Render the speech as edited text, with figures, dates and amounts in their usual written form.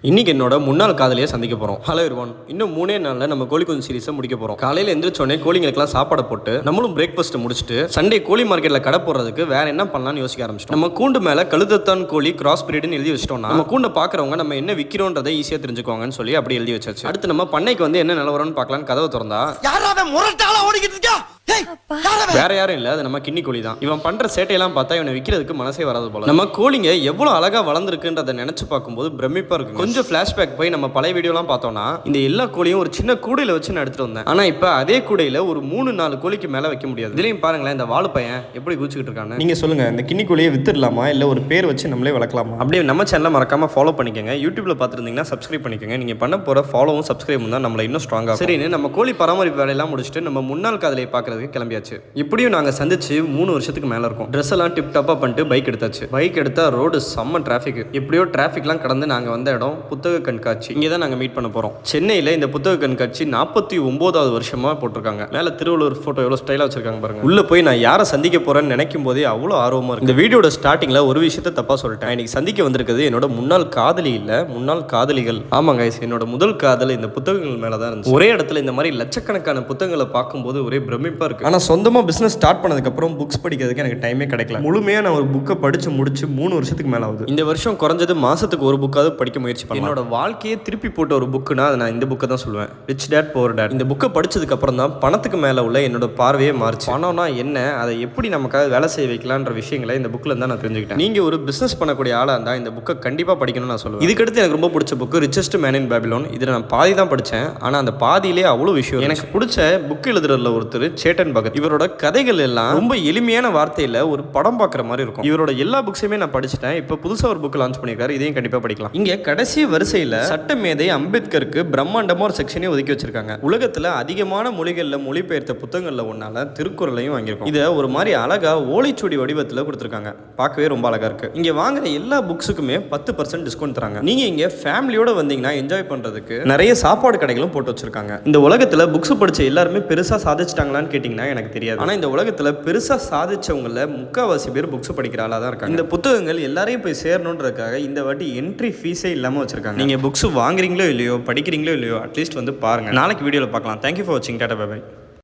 இன்னைக்கு என்னோட முன்னாள் காதலியை சந்திக்க போறோம். ஹலோ எவ்ரிவன், இன்னும் 3 நாள்ல நம்ம கோழி குஞ்சு சீரிஸை முடிக்க போறோம். காலையில எந்திரிச்சோடனே கோழிங்களுக்குலாம் சாப்பாடு போட்டு நம்மளும் பிரேக்ஃபாஸ்ட் முடிச்சுட்டு சண்டே கோழி மார்க்கெட்ல கடை போடுறதுக்கு வேற என்ன பண்ணலாம்னு யோசிக்க ஆரம்பிச்சிட்டோம். நம்ம கூண்டு மேல கழுதத்தான் கோழி கிராஸ் பிரீடுன்னு எழுதி வச்சிட்டோம்னா நம்ம கூண்டை பாக்குறவங்க நம்ம என்ன விக்கிறோன்றதை ஈஸியா தெரிஞ்சுக்குவாங்கன்னு சொல்லி அப்படி எழுதி வச்சாச்சு. அடுத்து நம்ம பண்ணைக்கு வந்து என்ன நிலவரம்னு பார்க்கலான்னு கதவை திறந்தா வேற யாரும் இல்ல, அது நம்ம கிண்ணி கோழி தான். இவன் பண்ற சேட்டையெல்லாம் பார்த்தா இவனை விற்கிறதுக்கு மனசே வராது போல. நம்ம கோழிங்க எவ்வளவு அழகா வளர்ந்துருக்குன்றதை நினைச்சு பார்க்கும்போது பிரமிப்பா இருக்கு. கொஞ்சம் பிளாஷ்பேக் போய் நம்ம பழைய வீடியோலாம் பார்த்தோம்னா இந்த எல்லா கோழியும் ஒரு சின்ன கூடையில வச்சு நான் எடுத்துட்டு வந்தேன். ஆனா இப்ப அதே கூடையில ஒரு 3-4 கோழிக்கு மேல வைக்க முடியாது. இதுலயும் பாருங்களேன், இந்த வாழு பையன் எப்படி குதிச்சுக்கிட்டு இருக்காங்க. நீங்க சொல்லுங்க, இந்த கிண்ணி கோழியை வித்துடலாமா இல்ல ஒரு பேர் வச்சு நம்மளே வளர்க்கலாமா? அப்படியே நம்ம சேனலை மறக்காம ஃபாலோ பண்ணிக்கோங்க. யூடியூப்ல பார்த்துருந்தீங்கன்னா சப்ஸ்கிரைப் பண்ணிக்கோங்க. நீங்க பண்ண போற ஃபாலோவும் சப்ஸ்கிரைபும் தான் நம்மள இன்னும் ஸ்ட்ராங்கா. சரின்னு நம்ம கோழி பராமரிப்பு வேலையெல்லாம் முடிச்சுட்டு நம்ம முன்னாள் காதலியை பார்க்கறதுக்கு கிளம்பியாச்சு. இப்படியும் நாங்கள் சந்திச்சு 3 வருஷத்துக்கு மேலே இருக்கும். ட்ரெஸ் எல்லாம் டிப் டாப்பாக பண்ணிட்டு பைக் எடுத்தாச்சு. பைக் எடுத்தா ரோடு செம்ம டிராஃபிக். எப்படியோ டிராஃபிக்லாம் கடந்து நாங்கள் வந்த இடம் புத்தக கண்காட்சி. இங்கே தான் நாங்கள் மீட் பண்ண போகிறோம். சென்னையில் இந்த புத்தக கண்காட்சி 49வது வருஷமாக போட்டிருக்காங்க. மேலே திருவள்ளுவர் ஃபோட்டோ எவ்வளோ ஸ்டைலாக வச்சிருக்காங்க பாருங்க. உள்ள போய் நான் யாரை சந்திக்க போறேன்னு நினைக்கும் போதே அவ்வளோ ஆர்வமாக இருக்கு. இந்த வீடியோட ஸ்டார்டிங்கில் ஒரு விஷயத்தை தப்பாக சொல்லிட்டேன். இன்னைக்கு சந்திக்க வந்திருக்கிறது என்னோட முன்னாள் காதலி இல்லை, முன்னாள் காதலிகள். ஆமாங்க, என்னோட முதல் காதல் இந்த புத்தகங்கள் மேலே தான் இருந்துச்சு. ஒரே இடத்துல இந்த மாதிரி லட்சக்கணக்கான புத்தகங்களை பார்க்கும்போது ஒரே பிரமிப்பாக இருக்கு. ஆனால் சொந்தமாக பிஸ்னஸ் ஸ்டார்ட் பண்ணதுக்கப்புறம் புக்ஸ் படிக்கிறதுக்கு எனக்கு டைமே கிடைக்கல. முழுமையாக நான் ஒரு புக்கை படிச்சு முடிச்சு 3 வருஷத்துக்கு மேலே ஆகுது. இந்த வருஷம் குறைஞ்சது மாசத்துக்கு ஒரு புக்காவது படிக்க முயற்சி பண்ணேன். என்னோட வாழ்க்கையை திருப்பி போட்ட ஒரு புக்குனா அதை நான் இந்த புக்கை தான் சொல்லுவேன், ரிச் டேட் புவர் டேட். இந்த புக்கை படிச்சதுக்கு அப்புறம் தான் பணத்துக்கு மேலே உள்ள என்னோட பார்வையே மாறிச்சு. பணம்னா என்ன, அதை எப்படி நமக்காக வேலை செய்ய வைக்கலான்ற விஷயங்களை இந்த புக்கில் தான் நான் தெரிஞ்சுக்கிட்டேன். நீங்க ஒரு பிசினஸ் பண்ணக்கூடிய ஆளாக இருந்தால் இந்த புக்கை கண்டிப்பாக படிக்கணும்னு நான் சொல்லுவேன். இதுக்கடுத்து எனக்கு ரொம்ப பிடிச்ச book richest man in Babylon. இதில் நான் பாதி தான் படித்தேன், ஆனால் அந்த பாதியிலே அவ்வளோ விஷயம். எனக்கு பிடிச்ச புக் எழுதுறதுல ஒருத்தர் சேட்டன் பகத். இவரோட கதைகள் எல்லாம் ரொம்ப எளிமையான வார்த்தையில ஒரு படம் பார்க்குற மாதிரி இருக்கும். இவரோட எல்லா புக்ஸையுமே நான் படிச்சுட்டேன். இப்போ புதுசாக ஒரு புக் லான்ச் பண்ணியிருக்காரு, இதையும் கண்டிப்பாக படிக்கலாம். இங்கே கடைசி வரிசையில் சட்டமேதை அம்பேத்கருக்கு பிரம்மாண்டமாக ஒரு செக்ஷனே ஒதுக்கி வச்சிருக்காங்க. உலகத்தில் அதிகமான மொழிகளில் மொழிபெயர்த்த புத்தகங்களில் ஒன்னால திருக்குறளையும் வாங்கியிருக்கோம். இதை ஒரு மாதிரி அழகா ஓலைச்சுவடி வடிவத்தில் கொடுத்துருக்காங்க. பார்க்கவே ரொம்ப அழகா இருக்கு. இங்கே வாங்குற எல்லா புக்ஸுக்குமே 10% டிஸ்கவுண்ட் தராங்க. நீங்க இங்கே ஃபேமிலியோட வந்தீங்கன்னா என்ஜாய் பண்றதுக்கு நிறைய சாப்பாடு கடைகளும் போட்டு வச்சிருக்காங்க. இந்த உலகத்தில் புக்ஸ் படிச்ச எல்லாருமே பெருசாக சாதிச்சிட்டாங்களான்னு கேட்டிங்கன்னா எனக்கு தெரியாது. ஆனால் இந்த உலகத்தில் பெருசாக சாதிச்சவங்கள முக்கால்வாசி பேர் புக்ஸ் படிக்கிற ஆளாக தான் இருக்காங்க. இந்த புத்தகங்கள் எல்லாரையும் போய் சேரணுன்றதுக்காக இந்த வாட்டி என்ட்ரி ஃபீஸே இல்லாமல் வச்சிருக்காங்க. நீங்கள் புக்ஸ் வாங்குறீங்களோ இல்லையோ, படிக்கிறீங்களோ இல்லையோ, அட்லீஸ்ட் வந்து பாருங்க. நாளைக்கு வீடியோவில் பார்க்கலாம். தேங்க்யூ ஃபார் வாட்சிங். டாடா பை பை.